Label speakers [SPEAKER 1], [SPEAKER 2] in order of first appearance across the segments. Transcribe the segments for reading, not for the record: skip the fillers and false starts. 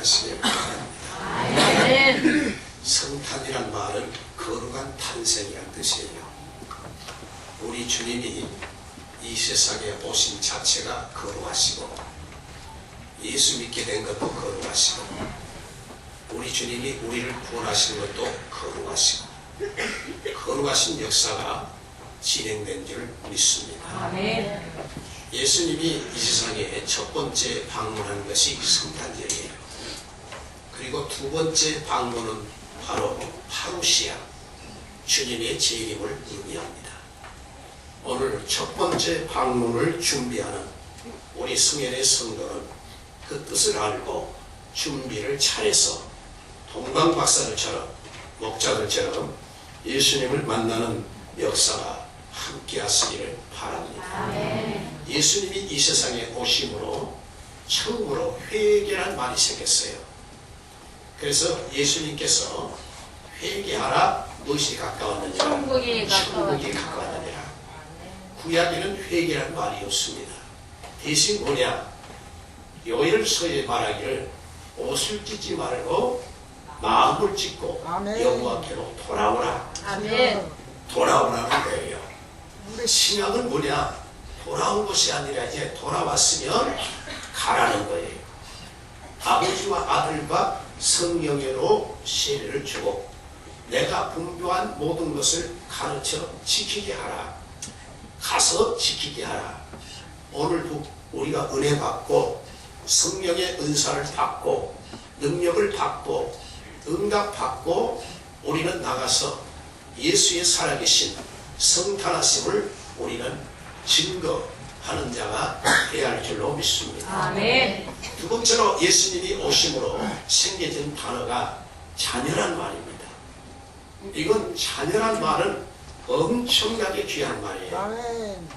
[SPEAKER 1] 하시길 바랍니다. 성탄이란 말은 거룩한 탄생이란 뜻이에요. 우리 주님이 이 세상에 오신 자체가 거룩하시고 예수 믿게 된 것도 거룩하시고 우리 주님이 우리를 구원하신 것도 거룩하시고 거룩하신 역사가 진행된 줄 믿습니다.
[SPEAKER 2] 아멘.
[SPEAKER 1] 예수님이 이 세상에 첫 번째 방문한 것이 성탄절이에요. 그리고 두 번째 방문은 바로 파루시아, 주님의 재림을 의미합니다. 오늘 첫 번째 방문을 준비하는 우리 승연의 성도는 그 뜻을 알고 준비를 잘해서 동방박사들처럼 목자들처럼 예수님을 만나는 역사가 함께 하시기를 바랍니다.
[SPEAKER 2] 아멘.
[SPEAKER 1] 예수님이 이 세상에 오심으로 처음으로 회개란 말이 생겼어요. 그래서 예수님께서 회개하라, 무엇이 가까웠느냐?
[SPEAKER 2] 천국이
[SPEAKER 1] 가까웠느니라. 구약에는 회개란 말이 없습니다. 대신 뭐냐? 요엘서에 말하기를 옷을 찢지 말고 마음을 찢고 여호와께로 돌아오라.
[SPEAKER 2] 아멘.
[SPEAKER 1] 돌아오라는 거예요. 신약은 뭐냐? 돌아온 것이 아니라 이제 돌아왔으면 가라는 거예요. 아버지와 아들과 성령으로 세례를 주고 내가 분교한 모든 것을 가르쳐 지키게 하라. 가서 지키게 하라. 오늘도 우리가 은혜 받고 성령의 은사를 받고 능력을 받고 응답 받고 우리는 나가서 예수의 살아계신 성탄하심을 우리는 증거하는 자가 되어야 할 줄로 믿습니다.
[SPEAKER 2] 아멘.
[SPEAKER 1] 두 번째로 예수님이 오심으로 생겨진 단어가 자녀란 말입니다. 이건 자녀란 말은 엄청나게 귀한 말이에요.
[SPEAKER 3] 아멘.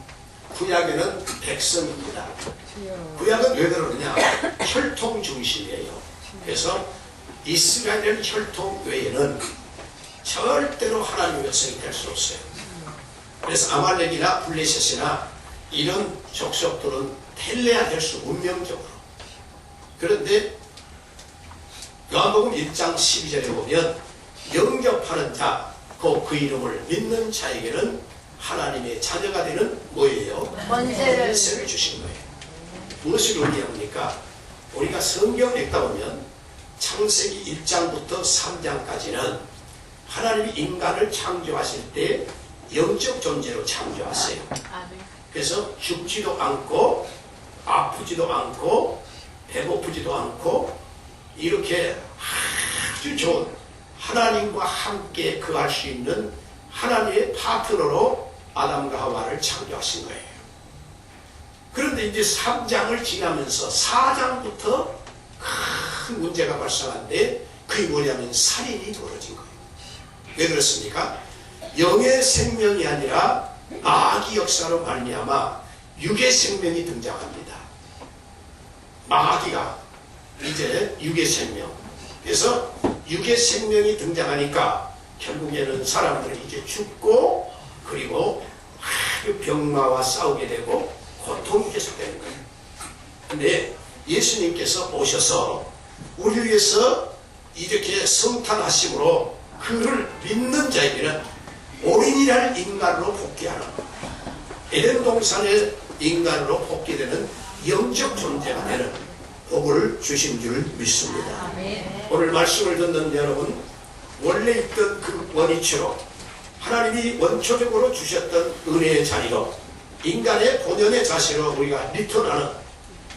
[SPEAKER 1] 구약에는 백성입니다. 구약은 왜 그러느냐? 혈통 중심이에요. 그래서 이스라엘 혈통 외에는 절대로 하나님의 백성이 될 수 없어요. 그래서 아말렉이나 블레셋이나 이런 족속들은 텔레야 될 수 운명적으로. 그런데 요한복음 1장 12절에 보면 영접하는 자, 그 이름을 믿는 자에게는 하나님의 자녀가 되는 뭐예요?
[SPEAKER 2] 권세를
[SPEAKER 1] 주신 거예요. 무엇을 의미합니까? 우리가 성경을 읽다 보면 창세기 1장부터 3장까지는 하나님이 인간을 창조하실 때 영적 존재로 창조하세요. 그래서 죽지도 않고 아프지도 않고 배고프지도 않고 이렇게 아주 좋은 하나님과 함께 거할 수 있는 하나님의 파트너로 아담과 하와를 창조하신 거예요. 그런데 이제 3장을 지나면서 4장부터 큰 문제가 발생한데 그게 뭐냐면 살인이 벌어진 거예요. 왜 그렇습니까? 영의 생명이 아니라 마귀 역사로 말미암아 육의 생명이 등장합니다. 마귀가 이제 육의 생명. 그래서 육의 생명이 등장하니까 결국에는 사람들은 이제 죽고 그리고 병마와 싸우게 되고 고통이 계속되는 거예요. 근데 예수님께서 오셔서 우리 위해서 이렇게 성탄하심으로 그를 믿는 자에게는 오린이라는 인간으로 복귀하는 에덴 동산의 인간으로 복귀되는 영적 존재가 되는 복을 주신 줄 믿습니다.
[SPEAKER 2] 아멘.
[SPEAKER 1] 오늘 말씀을 듣는 여러분, 원래 있던 그 원위치로 하나님이 원초적으로 주셨던 은혜의 자리로 인간의 본연의 자세로 우리가 리턴하는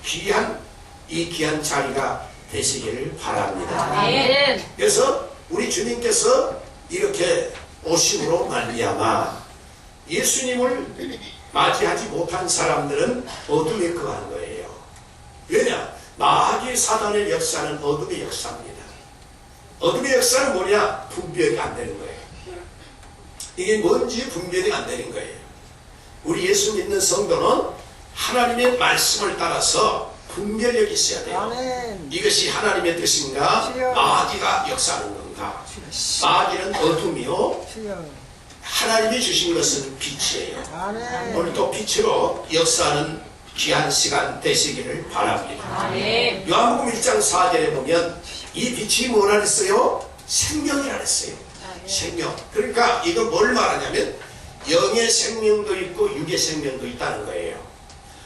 [SPEAKER 1] 귀한 자리가 되시기를 바랍니다.
[SPEAKER 2] 아멘.
[SPEAKER 1] 그래서 우리 주님께서 이렇게 오심으로 말미암아 예수님을 맞이하지 못한 사람들은 어둠에 거한 거예요. 왜냐? 마귀 사단의 역사는 어둠의 역사입니다. 어둠의 역사는 뭐냐? 분별이 안 되는 거예요. 이게 뭔지 분별이 안 되는 거예요. 우리 예수 믿는 성도는 하나님의 말씀을 따라서 분별력이 있어야 돼요.
[SPEAKER 3] 아멘.
[SPEAKER 1] 이것이 하나님의 뜻인가? 마귀가 역사하는 건가? 마귀는 어둠이요, 하나님이 주신 것은 빛이에요.
[SPEAKER 3] 아멘.
[SPEAKER 1] 오늘 또 빛으로 역사하는 귀한 시간 되시기를 바랍니다.
[SPEAKER 2] 아멘.
[SPEAKER 1] 요한복음 1장 4절에 보면 이 빛이 뭐라 그랬어요? 생명이라 그랬어요. 생명. 그러니까 이거 뭘 말하냐면 영의 생명도 있고 육의 생명도 있다는 거예요.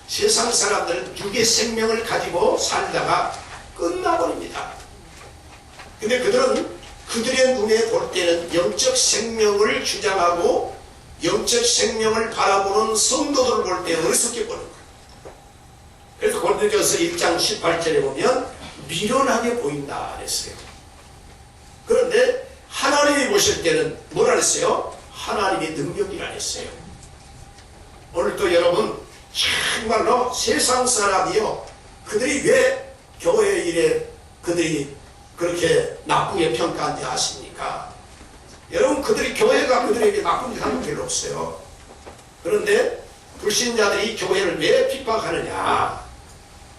[SPEAKER 1] 세상 사람들은 육의 생명을 가지고 살다가 끝나버립니다. 근데 그들은 그들의 눈에 볼 때는 영적 생명을 주장하고 영적 생명을 바라보는 성도들을 볼 때 어리석게 보는 거예요. 그래서 고린도전서 1장 18절에 보면 미련하게 보인다 그랬어요. 그런데 하나님이 보실 때는 뭐라 그랬어요? 하나님의 능력이라 했어요. 오늘도 여러분 정말로 세상 사람이요, 그들이 왜 교회 일에 그들이 그렇게 나쁘게 평가한지 아십니까? 여러분, 그들이 교회가 그들에게 나쁜 짓 하는 게 별로 없어요. 그런데 불신자들이 교회를 왜 핍박하느냐?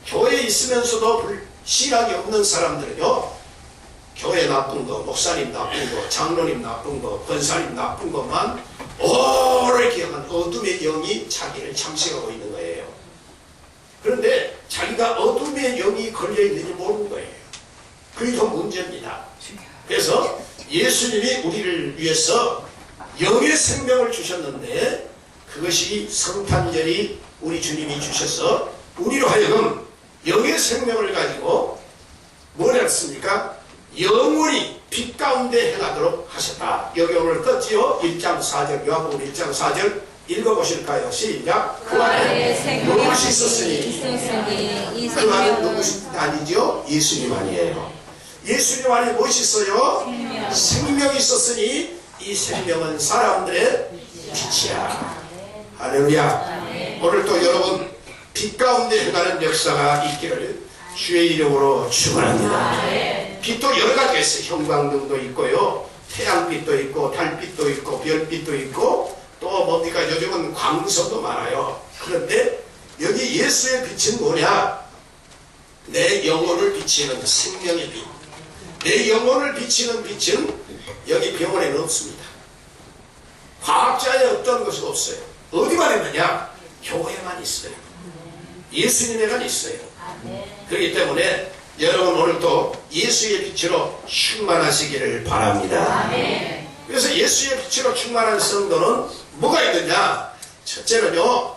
[SPEAKER 1] 교회에 있으면서도 신앙이 없는 사람들은요, 교회 나쁜 거, 목사님 나쁜 거, 장로님 나쁜 거, 권사님 나쁜 것만 오래 기억한 어둠의 영이 자기를 잠식하고 있는 거예요. 그런데 자기가 어둠의 영이 걸려있는지 모르는 거예요. 그게 더 문제입니다. 그래서 예수님이 우리를 위해서 영의 생명을 주셨는데 그것이 성탄절이 우리 주님이 주셔서 우리로 하여금 영의 생명을 가지고 뭐라 했습니까? 영원히 빛 가운데 행하도록 하셨다. 여기 오늘 떴지요? 1장 4절, 요한복음 1장 4절 읽어보실까요? 시작. 그 안에 무엇이 있었으니 그 안에 누구시 아니죠? 예수님 아니에요. 예수님 안에 무엇이 있어요? 생명이 있었으니 이 생명은 사람들의 빛이야. 할렐루야. 오늘 또 여러분 빛 가운데 행하는 역사가 있기를 주의 이름으로 축원합니다. 빛도 여러 가지가 있어요. 형광등도 있고요, 태양빛도 있고, 달빛도 있고, 별빛도 있고, 또 뭡니까? 요즘은 광선도 많아요. 그런데 여기 예수의 빛은 뭐냐? 내 영혼을 비치는 생명의 빛. 내 영혼을 비치는 빛은 여기 병원에는 없습니다. 과학자의 어떤 것은 없어요. 어디만 있느냐? 교회만 있어요. 예수님에만 있어요. 그렇기 때문에 여러분 오늘도 예수의 빛으로 충만하시기를 바랍니다. 그래서 예수의 빛으로 충만한 성도는 뭐가 있느냐? 첫째는요,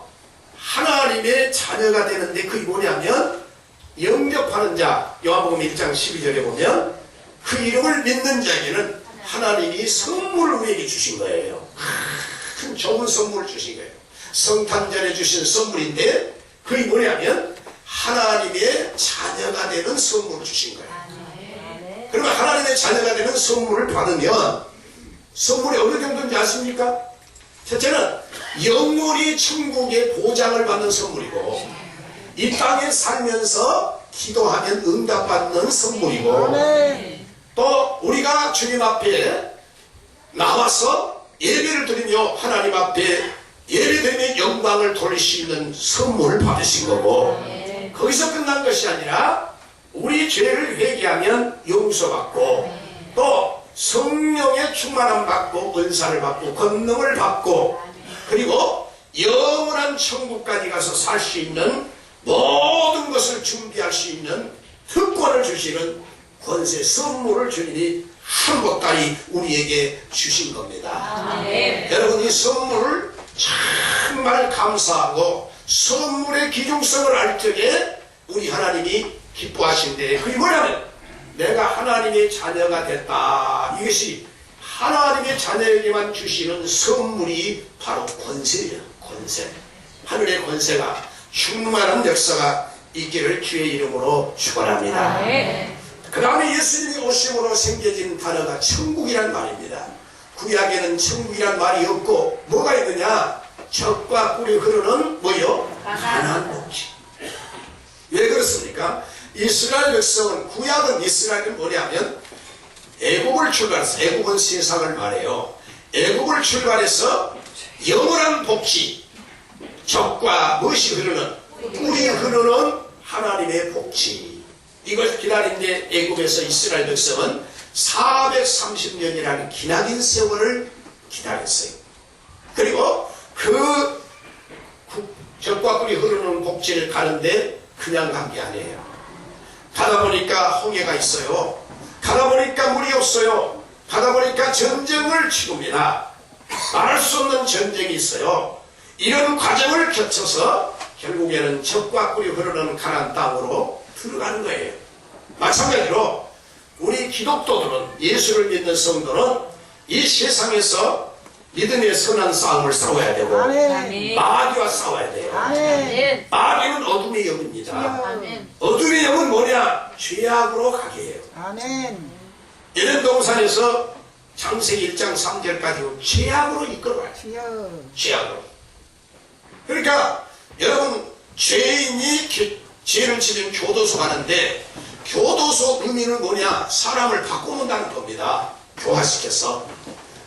[SPEAKER 1] 하나님의 자녀가 되는데 그게 뭐냐면 영접하는 자. 요한복음 1장 12절에 보면 그 이름을 믿는 자에게는 하나님이 선물을 우리에게 주신 거예요. 큰 좋은 선물을 주신 거예요. 성탄절에 주신 선물인데 그게 뭐냐면 하나님의 자녀가 되는 선물을 주신 거예요. 그러면 하나님의 자녀가 되는 선물을 받으면 선물이 어느 정도인지 아십니까? 첫째는 영원히 천국의 보장을 받는 선물이고, 이 땅에 살면서 기도하면 응답받는 선물이고, 또 우리가 주님 앞에 나와서 예배를 드리며 하나님 앞에 예배드리며 영광을 돌릴 수 있는 선물을 받으신 거고, 거기서 끝난 것이 아니라 우리 죄를 회개하면 용서받고, 또 성령의 충만함 받고, 은사를 받고, 권능을 받고, 그리고 영원한 천국까지 가서 살 수 있는 모든 것을 준비할 수 있는 특권을 주시는 권세, 선물을 주님이 한복까지 우리에게 주신 겁니다. 여러분, 이 선물을 정말 감사하고 선물의 기중성을 알 적에 우리 하나님이 기뻐하신데, 그게 뭐냐면 내가 하나님의 자녀가 됐다. 이것이 하나님의 자녀에게만 주시는 선물이 바로 권세예요. 권세. 하늘의 권세가 충만한 역사가 있기를 주의 이름으로 축원합니다. 그 다음에 예수님이 오심으로 생겨진 단어가 천국이란 말입니다. 구약에는 천국이란 말이 없고 뭐가 있느냐? 젖과 꿀이 흐르는 뭐요? 가나안 복지. 왜 그렇습니까? 이스라엘 백성은, 구약은 이스라엘이 뭐냐면 애국을 출발해서, 애국은 세상을 말해요. 애국을 출발해서 영원한 복지, 젖과 무엇이 흐르는, 꿀이 흐르는 하나님의 복지, 이걸 기다린데 애국에서 이스라엘 백성은 430년이라는 기나긴 세월을 기다렸어요. 그리고 그 젖과 젖과 꿀이 흐르는 복지를 가는데 그냥 간 게 아니에요. 가다 보니까 홍해가 있어요. 가다 보니까 물이 없어요. 가다 보니까 전쟁을 치릅니다. 말할 수 없는 전쟁이 있어요. 이런 과정을 거쳐서 결국에는 젖과 꿀이 흐르는 가나안 땅으로 들어가는 거예요. 마찬가지로 우리 기독도들은, 예수를 믿는 성도는 이 세상에서 믿음의 선한 싸움을 싸워야 되고
[SPEAKER 2] 아멘.
[SPEAKER 1] 마귀와 싸워야 돼요.
[SPEAKER 2] 아멘.
[SPEAKER 1] 마귀는 어둠의 영입니다.
[SPEAKER 2] 아멘.
[SPEAKER 1] 어둠의 영은 뭐냐? 죄악으로 가게 해요.
[SPEAKER 3] 아멘.
[SPEAKER 1] 에덴 동산에서 창세기 1장 3절까지 죄악으로 이끌어가요.
[SPEAKER 3] 주여.
[SPEAKER 1] 죄악으로. 그러니까 여러분, 죄인이 죄를 지면 교도소 가는데, 교도소 의미는 뭐냐? 사람을 바꾸는다는 겁니다. 교화시켜서.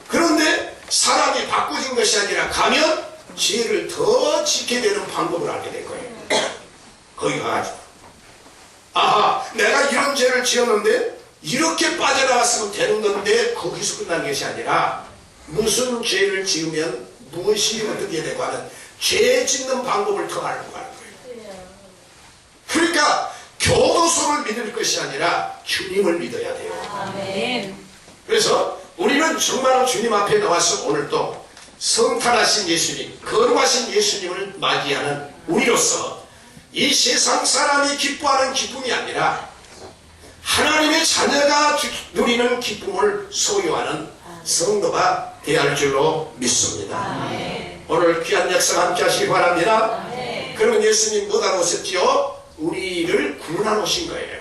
[SPEAKER 1] 그런데 사람이 바꾸진 것이 아니라 가면 죄를 더 짓게 되는 방법을 알게 된 거예요. 거기 가가지고, 아하, 내가 이런 죄를 지었는데 이렇게 빠져나왔으면 되는 건데, 거기서 끝난 것이 아니라 무슨 죄를 지으면 무엇이 어떻게 되고 하는 죄 짓는 방법을 더 알고 가는 거예요. 그러니까 교도소를 믿을 것이 아니라 주님을 믿어야 돼요.
[SPEAKER 2] 아멘.
[SPEAKER 1] 그래서 우리는 정말로 주님 앞에 나와서 오늘도 성탄하신 예수님, 거룩하신 예수님을 맞이하는 우리로서 이 세상 사람이 기뻐하는 기쁨이 아니라 하나님의 자녀가 누리는 기쁨을 소유하는 성도가 되어야 할 줄로 믿습니다.
[SPEAKER 2] 아멘.
[SPEAKER 1] 오늘 귀한 역사 함께 하시기 바랍니다.
[SPEAKER 2] 아멘.
[SPEAKER 1] 그러면 예수님 뭐하러 오셨지요? 우리를 구원하러 오신 거예요.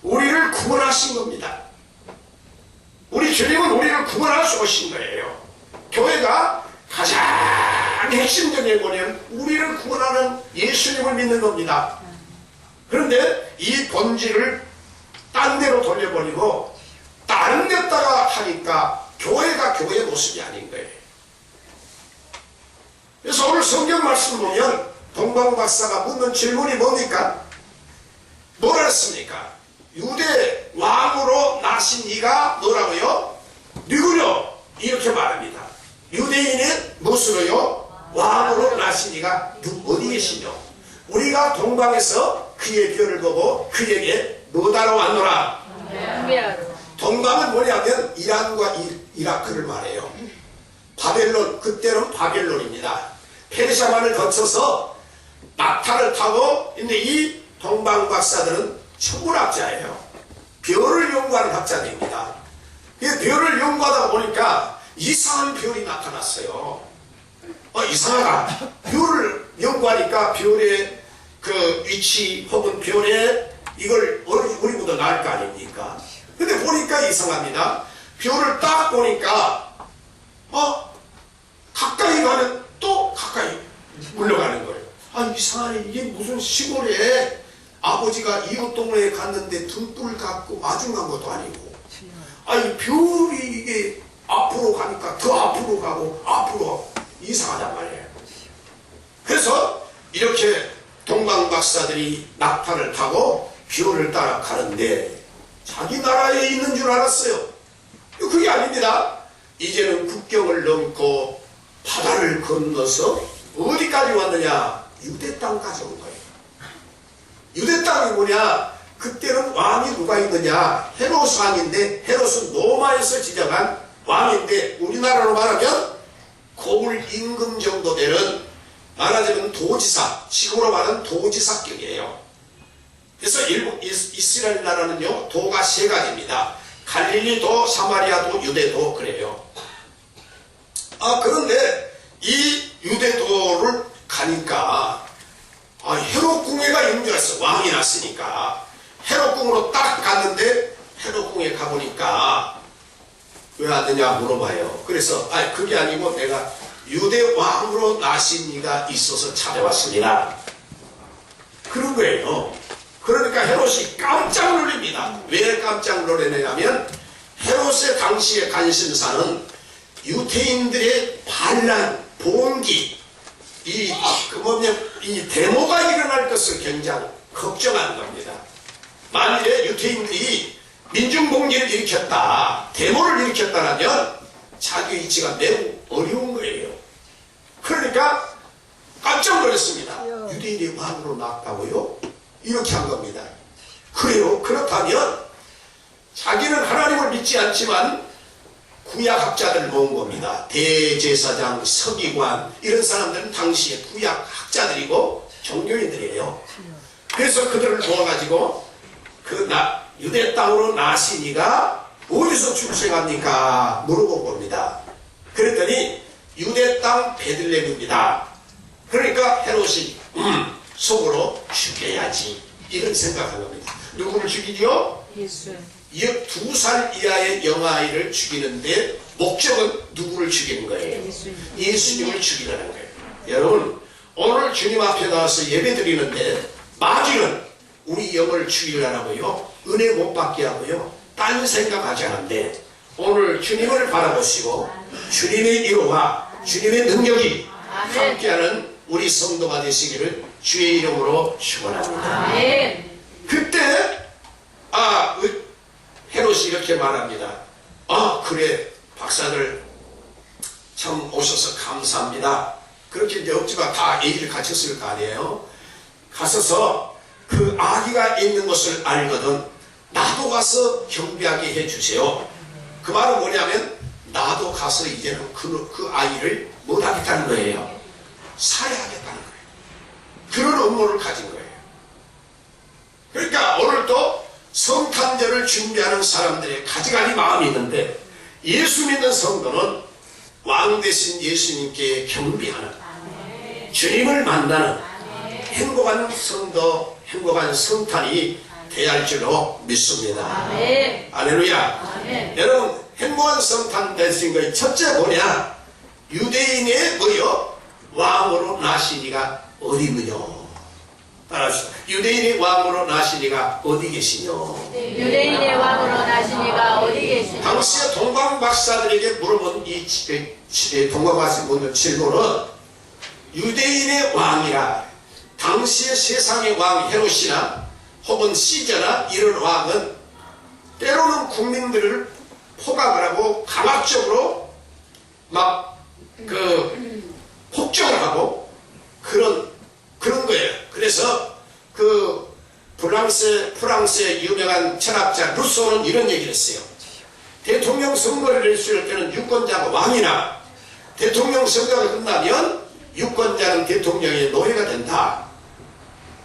[SPEAKER 1] 우리를 구원하신 겁니다. 우리 주님은 우리를 구원하러 오신 거예요. 교회가 가장 핵심적인 뭐냐면 우리를 구원하는 예수님을 믿는 겁니다. 그런데 이 본질을 딴 데로 돌려버리고 다른 데다가 하니까 교회가 교회의 모습이 아닌 거예요. 그래서 오늘 성경 말씀 보면 동방 박사가 묻는 질문이 뭡니까? 뭐라 했습니까? 유대 왕으로 나신 이가 뭐라고요? 누구요? 이렇게 말합니다. 유대인의 무엇으로요? 왕으로 나신 이가 어디 계시뇨? 우리가 동방에서 그의 별을 보고 그에게 뭐하러 왔노라? 동방은 뭐냐면 이란과 이라크를 말해요. 바벨론, 그때는 바벨론입니다. 페르시아만을 거쳐서 낙타를 타고, 근데 이 동방 박사들은 천문학자예요. 별을 연구하는 학자들입니다. 별을 연구하다 보니까 이상한 별이 나타났어요. 이상하다. 별을 연구하니까 별의 그 위치 혹은 별의 이걸 우리보다 나을 거 아닙니까? 근데 보니까 이상합니다. 별을 딱 보니까 가까이 가면 또 가까이 물러가는 거예요. 이상하네. 이게 무슨 시골에 아버지가 이웃 동네에 갔는데 등불 갖고 마중 간 것도 아니고, 이 별이 이게 앞으로 가니까 더 앞으로 가고 앞으로 이상하단 말이에요. 그래서 이렇게 동방 박사들이 낙타를 타고 별을 따라 가는데 자기 나라에 있는 줄 알았어요. 그게 아닙니다. 이제는 국경을 넘고 바다를 건너서 어디까지 왔느냐? 유대 땅까지 온 거예요. 유대 땅이 뭐냐? 그때는 왕이 누가 있느냐? 헤롯 왕인데, 헤롯은 로마에서 지정한 왕인데, 우리나라로 말하면 고을 임금 정도 되는, 말하자면 도지사, 지금으로 말하는 도지사격이에요. 그래서 이스라엘 나라는요, 도가 세 가지입니다. 갈릴리도, 사마리아도, 유대도 그래요. 그런데 이 유대도를 가니까 헤롯 궁예가 연결했어. 왕이 났으니까 헤롯 궁으로 딱 갔는데, 헤롯 궁에 가보니까 왜 왔느냐 물어봐요. 그래서 그게 아니고 내가 유대 왕으로 나신 이가 있어서 찾아왔습니다. 그런 거예요. 그러니까 헤롯이 깜짝 놀랍니다. 왜 깜짝 놀랐냐면 헤롯의 당시의 관심사는 유대인들의 반란, 봉기, 이 데모가 일어날 것을 굉장히 걱정하는 겁니다. 만일에 유대인들이 민중봉기를 일으켰다, 데모를 일으켰다면 자기 위치가 매우 어려운 거예요. 그러니까 깜짝 놀랐습니다. 유대인이 왕으로 났다고요? 이렇게 한 겁니다. 그래요? 그렇다면 자기는 하나님을 믿지 않지만 구약학자들을 모은 겁니다. 대제사장, 서기관 이런 사람들은 당시에 구약학자들이고 종교인들이에요. 그래서 그들을 모아가지고 유대 땅으로 나시니가 어디서 출생합니까? 물어본 겁니다. 그랬더니 유대 땅 베들레헴입니다. 그러니까 헤롯이 속으로 죽여야지 이런 생각한 겁니다. 누구를 죽이죠?
[SPEAKER 2] 예수.
[SPEAKER 1] 2살 이하의 영아이를 죽이는데 목적은 누구를 죽이는 거예요? 예수님을 죽이라는 거예요. 여러분 오늘 주님 앞에 나와서 예배 드리는데 마귀는 우리 영을 죽이려고요, 은혜 못 받게 하고요, 딴 생각하지 않는데 오늘 주님을 바라보시고 주님의 위로와 주님의 능력이 함께하는 우리 성도가 되시기를 주의 이름으로 축원합니다. 그때 헤롯이 이렇게 말합니다. 그래 박사들 참 오셔서 감사합니다. 그렇게 이제 억지가 다 얘기를 갖췄을 거 아니에요. 가서서 그 아기가 있는 것을 알거든 나도 가서 경비하게 해주세요. 그 말은 뭐냐면 나도 가서 이제는 그 아이를 못하겠다는 거예요. 살해하겠다는 거예요. 그런 업무를 가진 거예요. 그러니까 오늘도 성탄절을 준비하는 사람들의 가지가지 마음이 있는데 예수 믿는 성도는 왕 되신 예수님께 경비하는 주님을 만나는 행복한 성도, 행복한 성탄이 돼야 할 줄로 믿습니다. 할렐루야. 여러분 행복한 성탄 되신 것의 첫째 뭐냐? 유대인의 뭐요? 왕으로 나시니가 어디느냐? 따라합시다. 유대인의 왕으로 나시니가 어디 계시뇨?
[SPEAKER 2] 유대인의 왕으로 나시니가 어디 계시뇨?
[SPEAKER 1] 당시에 동방 박사들에게 물어본 동방 박사들 질문은 유대인의 왕이라 당시의 세상의 왕 헤롯이나 혹은 시저나 이런 왕은 때로는 국민들을 포박을 하고 강압적으로 막 폭정을 하고 그런 거예요. 그래서 프랑스의 유명한 철학자 루소는 이런 얘기를 했어요. 대통령 선거를 했을 때는 유권자가 왕이나 대통령 선거가 끝나면 유권자는 대통령의 노예가 된다.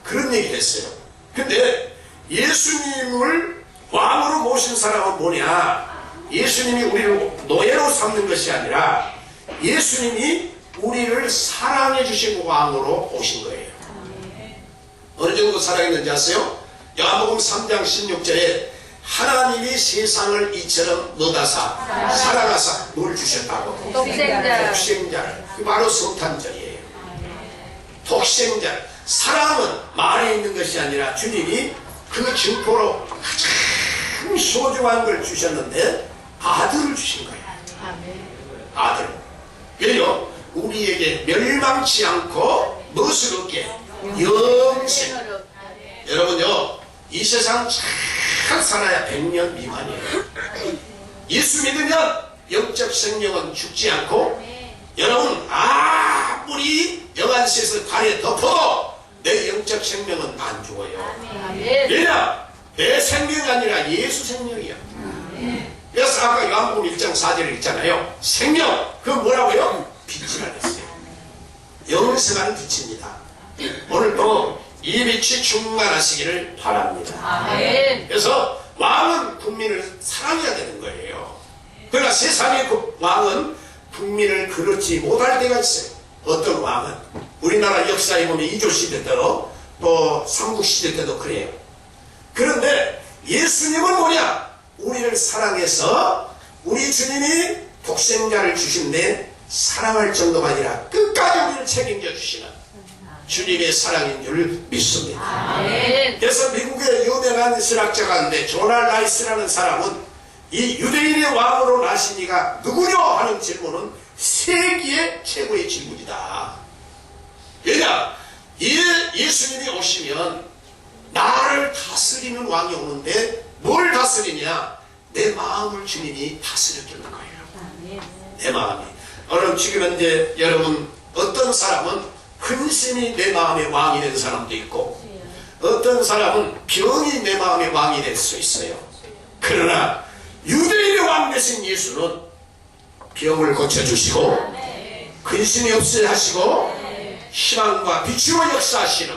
[SPEAKER 1] 그런 얘기를 했어요. 근데 예수님을 왕으로 모신 사람은 뭐냐? 예수님이 우리를 노예로 삼는 것이 아니라 예수님이 우리를 사랑해 주시고 왕으로 오신 거예요. 어느 정도 사랑했는지 아세요? 요한복음 3장 16절에 하나님이 세상을 이처럼 넣어다사 사랑하사 뭘 주셨다고? 독생자를. 그 바로 성탄절이에요. 독생자. 사랑은 말에 있는 것이 아니라 주님이 그 증포로 가장 소중한 걸 주셨는데 아들을 주신 거예요. 아들. 왜요? 우리에게 멸망치 않고 무엇을 얻게? 영생. 여러분요, 이 세상 잘 살아야 100년 미만이에요. 예수 믿으면 영적 생명은 죽지 않고, 여러분 아무리 영안시에서 발에 덮어도 내 영적 생명은 안 죽어요. 왜냐? 내 생명이 아니라 예수 생명이야. 그래서 아까 요한복음 1장 4절에 있잖아요. 생명, 그거 뭐라고요? 빛이라 그랬어요. 영생하는 빛입니다. 오늘도 이 빛이 충만하시기를 바랍니다. 그래서 왕은 국민을 사랑해야 되는 거예요. 그러나 세상의 왕은 국민을 그렇지 못할 때가 있어요. 어떤 왕은 우리나라 역사에 보면 이조시대 때도 또 삼국시대 때도 그래요. 그런데 예수님은 뭐냐? 우리를 사랑해서 우리 주님이 독생자를 주신데 사랑할 정도가 아니라 끝까지 우리를 책임져 주시는 주님의 사랑인 줄 믿습니다. 그래서 미국의 유명한 신학자 가운데 조나 라이스라는 사람은 이 유대인의 왕으로 나시니가 누구냐 하는 질문은 세계의 최고의 질문이다. 왜냐? 예수님이 오시면 나를 다스리는 왕이 오는데 뭘 다스리냐? 내 마음을 주님이 다스려주는 거예요. 내 마음이. 오늘 지금 현재 여러분 어떤 사람은 근심이 내 마음의 왕이 된 사람도 있고, 어떤 사람은 병이 내 마음의 왕이 될 수 있어요. 그러나 유대인의 왕 되신 예수는 병을 고쳐주시고 근심이 없어야 하시고 희망과 빛으로 역사하시는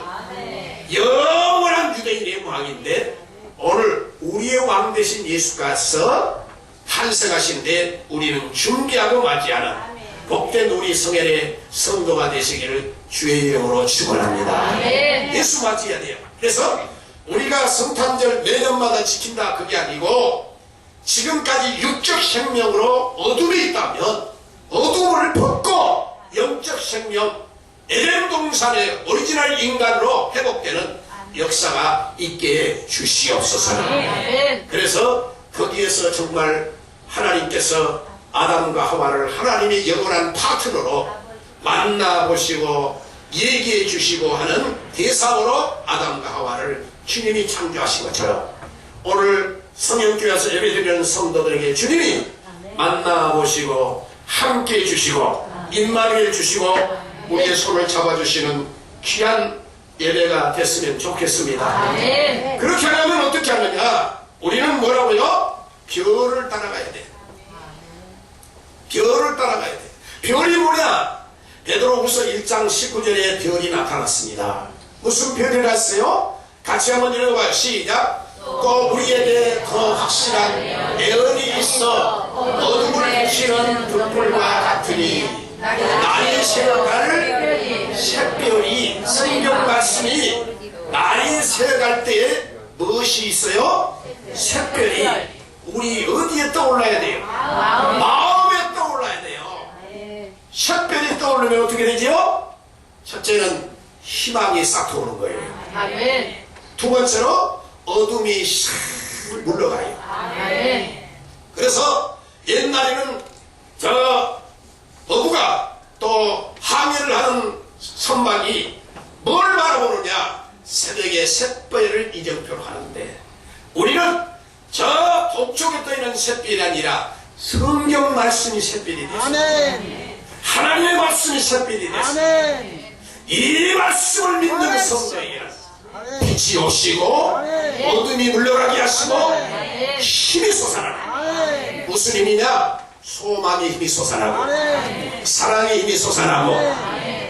[SPEAKER 1] 영원한 유대인의 왕인데, 오늘 우리의 왕 되신 예수가서 탄생하신데 우리는 준비하고 맞이하는 복된 우리 성현의 성도가 되시기를 주의 이름으로 축원합니다. 예수 맞이해야 돼요. 그래서 우리가 성탄절 매년마다 지킨다 그게 아니고, 지금까지 육적 생명으로 어둠이 있다면 어둠을 벗고 영적 생명 에덴 동산의 오리지널 인간으로 회복되는 역사가 있게 주시옵소서. 그래서 거기에서 정말 하나님께서 아담과 하와를 하나님의 영원한 파트너로 만나보시고 얘기해 주시고 하는 대상으로 아담과 하와를 주님이 창조하신 것처럼, 오늘 성령교회에서 예배드리는 성도들에게 주님이 만나보시고 함께 해주시고 임마누엘 주시고 우리의 손을 잡아주시는 귀한 예배가 됐으면 좋겠습니다. 그렇게 하려면 어떻게 하느냐? 우리는 뭐라고요? 별을 따라가야 돼. 별을 따라가야 돼. 별이 뭐냐? 베드로후서 1장 19절에 별이 나타났습니다. 무슨 별이 났어요? 같이 한번 읽어봐요. 시작. 또 우리에게 더 확실한 예언이 있어 어둠을 비추는 불불과 같으니, 날이 새어갈 샛별이, 성경 말씀이 날이 새어갈 때에 무엇이 있어요? 샛별이 우리 어디에 떠올라야 돼요? 마음에 떠올라야 돼요. 샛별이 떠오르면 어떻게 되죠? 첫째는 희망이 싹 도는 거예요. 두 번째로 어둠이 샥 물러가요. 그래서 옛날에는 저 어부가 또 항해를 하는 선박이 뭘 바라보느냐? 새벽에 샛별을 이정표로 하는데, 우리는 저 북쪽에 떠있는 샛별이 아니라 성경 말씀이 샛별이 됐어요. 하나님의 말씀이 샛별이 됐어요. 이 말씀을 믿는 성도에게는 빛이 오시고 어둠이 물러가게 하시고 힘이 솟아나고, 무슨 힘이냐? 소망의 힘이 솟아나고 사랑의 힘이 솟아나고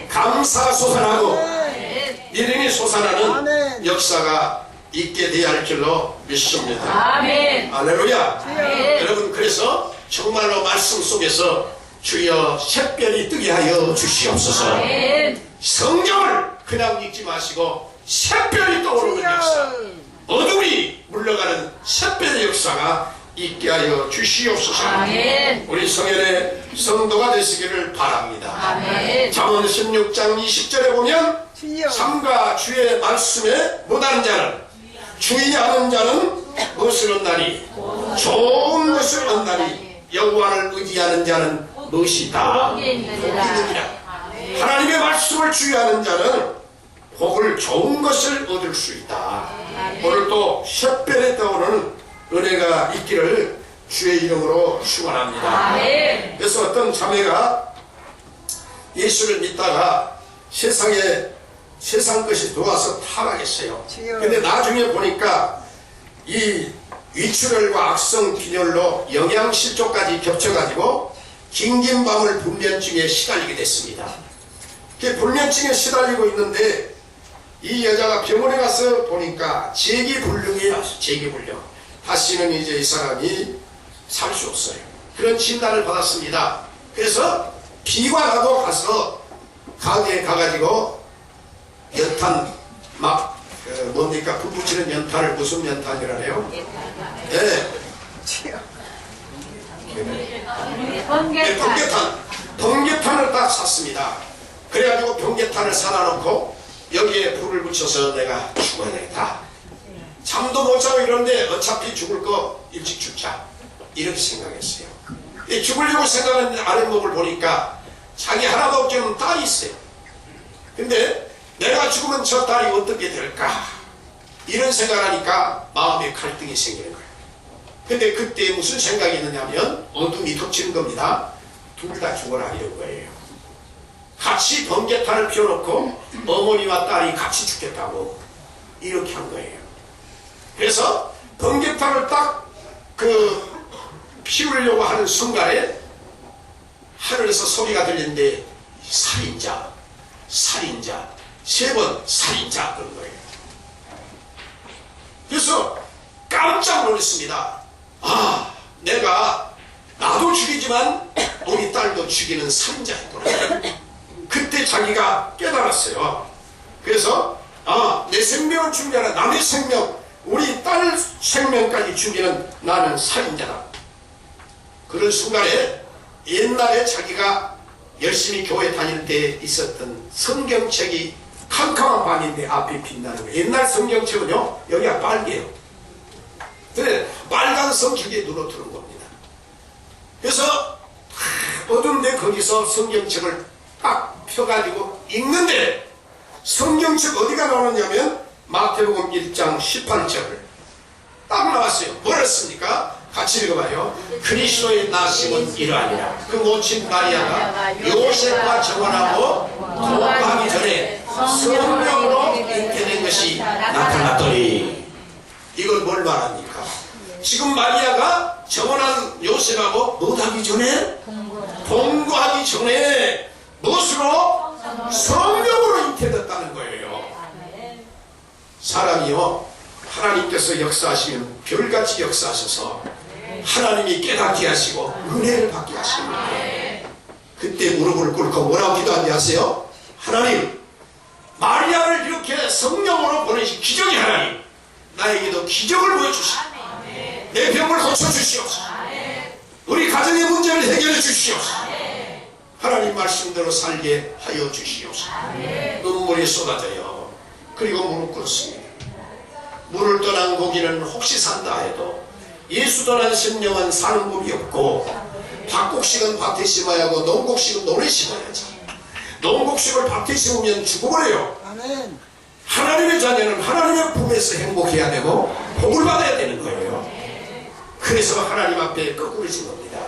[SPEAKER 1] 감사가 솟아나고 믿음이 솟아나는 역사가 있게 되어야 할 줄로 믿습니다. 할렐루야. 여러분, 그래서 정말로 말씀 속에서 주여 샛별이 뜨게 하여 주시옵소서. 성경을 그냥 읽지 마시고 샛별이 떠오르는 역사, 어둠이 물러가는 샛별의 역사가 있게 하여 주시옵소서. 우리 성현의 성도가 되시기를 바랍니다. 잠언 16장 20절에 보면 삶과 주의 말씀에 못하는 자는, 주의하는 자는 무엇을 얻나니? 좋은 것을 얻나니, 여호와를 의지하는 자는 무엇이다? 복이 있느니라. 하나님의 말씀을 주의하는 자는 복을, 좋은 것을 얻을 수 있다. 오늘 또 샛별에 떠오르는 은혜가 있기를 주의 이름으로 축원합니다. 그래서 어떤 자매가 예수를 믿다가 세상 것이 들어와서 타락했어요. 근데 나중에 보니까 이 위출혈과 악성 빈혈로 영양실조까지 겹쳐가지고 긴긴 밤을 불면증에 시달리게 됐습니다. 불면증에 시달리고 있는데 이 여자가 병원에 가서 보니까 재기불능이에요. 재기불능. 다시는 이제 이 사람이 살 수 없어요. 그런 진단을 받았습니다. 그래서 비관하고 가서 가게에 가가지고 연탄 막 뭡니까? 불 붙이는 연탄을 무슨 연탄이라네요? 네. 번개탄을 딱 샀습니다. 그래가지고 번개탄을 사다 놓고 여기에 불을 붙여서 내가 죽어야 되겠다. 잠도 못 자고 이러는데 어차피 죽을 거 일찍 죽자, 이렇게 생각했어요. 죽으려고 생각하는 아랫목을 보니까 자기 하나도 없는 딸이 있어요. 근데 내가 죽으면 저 딸이 어떻게 될까, 이런 생각하니까 마음에 갈등이 생기는 거예요. 근데 그때 무슨 생각이 있느냐면 어둠이 덮치는 겁니다. 둘 다 죽어라, 이런 거예요. 같이 번개탄을 피워놓고 어머니와 딸이 같이 죽겠다고 이렇게 한 거예요. 그래서 번개탄을 딱 피우려고 하는 순간에 하늘에서 소리가 들리는데 살인자, 살인자, 3번 살인자 그런 거예요. 그래서 깜짝 놀랐습니다. 아, 내가 나도 죽이지만 우리 딸도 죽이는 살인자였구나. 그때 자기가 깨달았어요. 그래서 내 생명을 죽인 게 아니라 남의 생명, 우리 딸 생명까지 죽이는 나는 살인자다. 그런 순간에 옛날에 자기가 열심히 교회 다닐 때 있었던 성경책이 캄캄한 밤인데 앞에 빛나는 거예요. 옛날 성경책은요 여기가 빨개요. 근데 빨간 성경에 눈으로 들은 겁니다. 그래서 어두운데 거기서 성경책을 딱 펴가지고 읽는데 성경책 어디가 나오느냐면 마태복음 1장 18절을 딱 나왔어요. 뭐라 씁니까? 같이 읽어봐요. 그리스도의 나심은 이러하니라. 그 모친 마리아가 요셉과 정원하고 동업하기 전에 성령으로 잉태된 것이 나타났더니, 이걸 뭘 말합니까? 지금 마리아가 정원한 요셉하고 뭐하기 전에? 동거하기 전에 무엇으로? 성령으로 잉태됐다는 거예요. 사람이요 하나님께서 역사하시면 별같이 역사하셔서 하나님이 깨닫게 하시고 은혜를 받게 하십니다. 그때 무릎을 꿇고 뭐라고 기도하는지 아세요? 하나님, 마리아를 이렇게 성령으로 보내신 기적의 하나님, 나에게도 기적을 보여주시고 내 병을 고쳐주시옵소서. 우리 가정의 문제를 해결해 주시옵소서. 하나님 말씀대로 살게 하여 주시옵소서. 눈물이 쏟아져요. 그리고 무릎 꿇습니다. 물을 떠난 고기는 혹시 산다 해도 예수 떠난 심령은 사는 법이 없고, 밭곡식은 밭에 심어야 하고 농곡식은 논에 심어야지. 농곡식을 밭에 심으면 죽어버려요.
[SPEAKER 3] 아멘.
[SPEAKER 1] 하나님의 자녀는 하나님의 품에서 행복해야 되고 복을 받아야 되는 거예요. 그래서 하나님 앞에 거꾸러진 겁니다.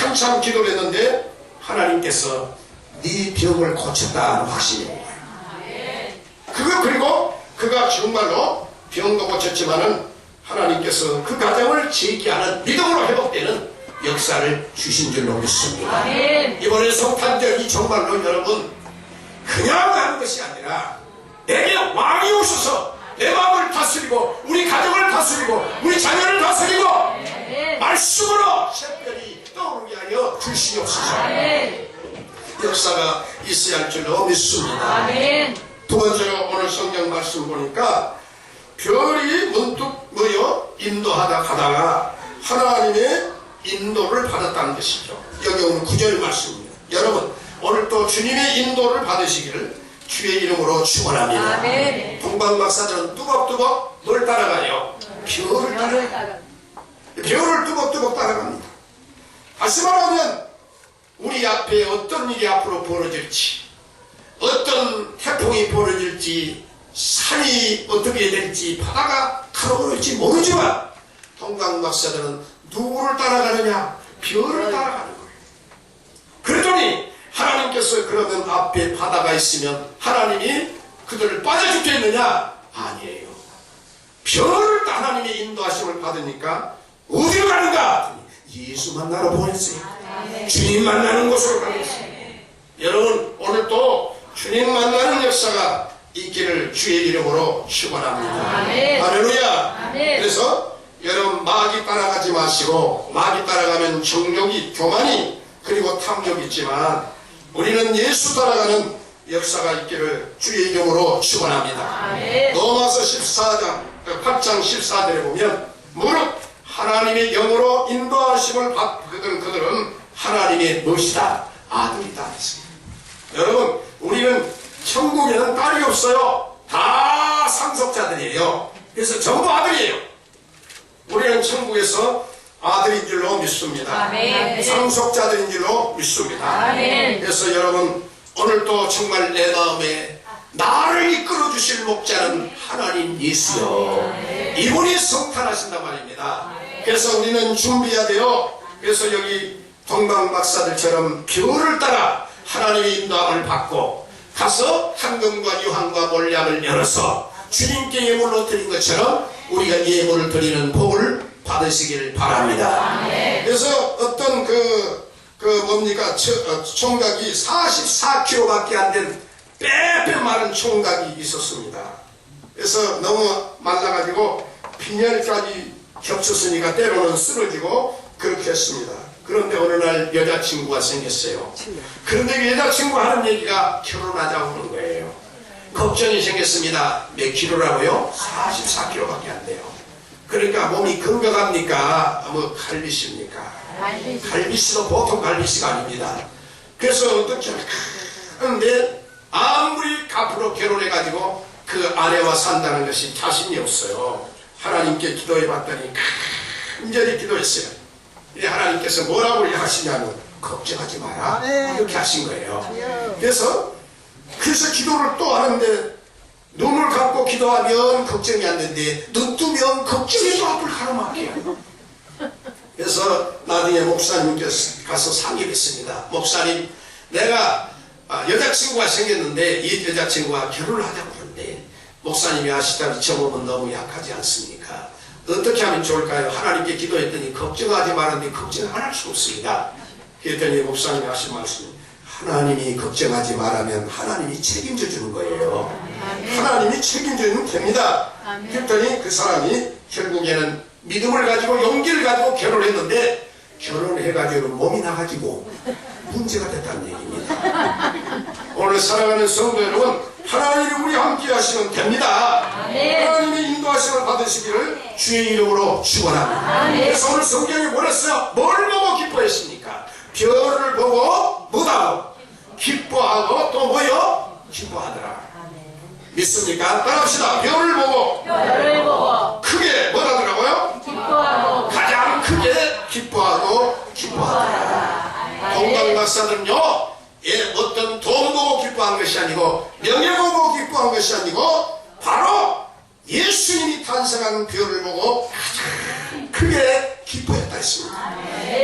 [SPEAKER 1] 한참 기도를 했는데 하나님께서 네 병을 고쳤다는 확신이 온 거예요. 그리고 그가 정말로 병도 고쳤지만은 하나님께서 그 가정을 재기하는 믿음으로 회복되는 역사를 주신 줄로 믿습니다. 이번에 성탄절이 정말로 여러분 그냥 하는 것이 아니라 내게 왕이 오셔서 내 마음을 다스리고 우리 가정을 다스리고 우리 자녀를 다스리고 말씀으로 새별이 떠오르게 하여 주시옵소서. 역사가 있어야 할 줄로 믿습니다. 두 번째로 오늘 성경 말씀 보니까 별이 문득 인도하다 가다가 하나님의 인도를 받았다는 것이죠. 여기 오늘 9절 말씀입니다. 여러분 오늘 또 주님의 인도를 받으시기를 주의 이름으로 축원합니다. 동방박사들은 뚜벅뚜벅 뭘 따라가요? 별을 따라가요. 별을 뚜벅뚜벅 따라갑니다. 다시 말하면 우리 앞에 어떤 일이 앞으로 벌어질지, 어떤 태풍이 벌어질지, 산이 어떻게 될지, 바다가 가로질지 모르지만 동방박사들은 누구를 따라가느냐? 별을 따라가는 거예요. 그랬더니 하나님께서 그러면 앞에 바다가 있으면 하나님이 그들을 빠져죽게 했느냐? 아니에요. 별을 하나님의 인도하심을 받으니까 어디로 가는가? 예수 만나러 보냈어요. 주님 만나는 곳으로 가겠어요. 여러분 오늘 또 주님 만나는 역사가 있기를 주의 이름으로 축원합니다. 할렐루야. 그래서 여러분 마귀 따라가지 마시고, 마귀 따라가면 정욕이, 교만이, 그리고 탐욕이 있지만 우리는 예수 따라가는 역사가 있기를 주의 이름으로 축원합니다. 로마서 8장 14절에 보면 무릇 하나님의 영으로 인도하심을 받거든 그들은 하나님의 무엇이다? 아들이다 했습니다. 여러분 우리는 천국에는 딸이 없어요. 다 상속자들이에요. 그래서 전부 아들이에요. 우리는 천국에서 아들인 줄로 믿습니다. 상속자들인 줄로 믿습니다. 그래서 여러분 오늘도 정말 내 마음에 나를 이끌어 주실 목자는 하나님 예수요. 이분이 성탄하신단 말입니다. 그래서 우리는 준비해야 돼요. 그래서 여기 동방박사들처럼 별을 따라 하나님의 인도함을 받고 가서 황금과 유황과 몰약을 열어서 주님께 예물로 드린 것처럼 우리가 예물을 드리는 복을 받으시길 바랍니다. 그래서 어떤 총각이 44kg밖에 안 된 빼빼 마른 총각이 있었습니다. 그래서 너무 말라가지고 빈혈까지 겹쳤으니까 때로는 쓰러지고 그렇게 했습니다. 그런데 어느 날 여자친구가 생겼어요. 그런데 그 여자친구가 하는 얘기가 결혼하자고 하는 거예요. 걱정이 생겼습니다. 몇 킬로라고요? 44kg밖에 안 돼요. 그러니까 몸이 건강합니까? 뭐 갈비씨입니까? 갈비씨도 보통 갈비씨가 아닙니다. 그래서 어떻게 하는데 아무리 앞으로 결혼해가지고 그 아내와 산다는 것이 자신이 없어요. 하나님께 기도해 봤더니 간절히 기도했어요. 하나님께서 뭐라고 하시냐면 걱정하지 마라 이렇게 하신 거예요. 그래서 기도를 또 하는데 눈을 감고 기도하면 걱정이 안 되는데 눈 뜨면 걱정이 또 앞을 가로막혀요. 그래서 나중에 목사님께서 가서 상의했습니다. 목사님, 내가 여자친구가 생겼는데 이 여자친구가 결혼을 하자고 하는데 목사님이 아시다시피 저 몸은 너무 약하지 않습니까? 어떻게 하면 좋을까요? 하나님께 기도했더니 걱정하지 말았는데 걱정 안 할 수 없습니다. 그랬더니 목사님이 하신 말씀이 하나님이 걱정하지 말라면 하나님이 책임져 주는 거예요. 하나님이 책임져 주면 됩니다. 그랬더니 그 사람이 결국에는 믿음을 가지고 용기를 가지고 결혼했는데 결혼해가지고 몸이 나가지고 문제가 됐다는 얘기입니다. 오늘 사랑하는 성도 여러분, 하나님이 우리 함께 하시면 됩니다. 하나님의 인도하심을 받으시기를 주의 이름으로 축원합니다. 그래서 오늘 성경이 뭐랬어요? 뭘 보고 기뻐했습니까? 별을 보고 뭐다고? 기뻐하고 또 뭐요? 기뻐하더라. 믿습니까? 따라합시다. 별을 보고 크게 뭐라더라고요?
[SPEAKER 2] 기뻐하고
[SPEAKER 1] 가장 크게 기뻐하더라. 동방 박사들은요, 어떤 돈 보고 기뻐한 것이 아니고 명예 보고 기뻐한 것이 아니고 바로 예수님이 탄생한 별을 보고 가장 크게 기뻐했다 했습니다.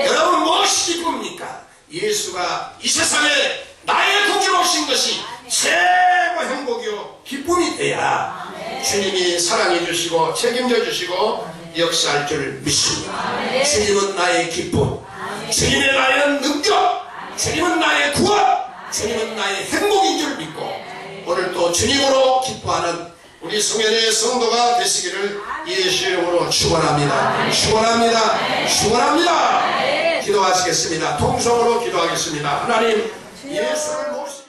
[SPEAKER 1] 여러분 무엇이 기쁩니까? 예수가 이 세상에 나의 구주로 오신 것이 최고 행복이요 기쁨이 돼야 주님이 사랑해 주시고 책임져 주시고 역사할 줄 믿습니다. 주님은 나의 기쁨, 주님의 나의 능력, 주님은 나의 구원, 주님은 나의 행복인 줄 믿고 오늘 또 주님으로 기뻐하는 우리 송현의 성도가 되시기를 예수의 이름으로 축원합니다. 축원합니다. 축원합니다. 기도하시겠습니다. 통성으로 기도하겠습니다. 하나님, 예수를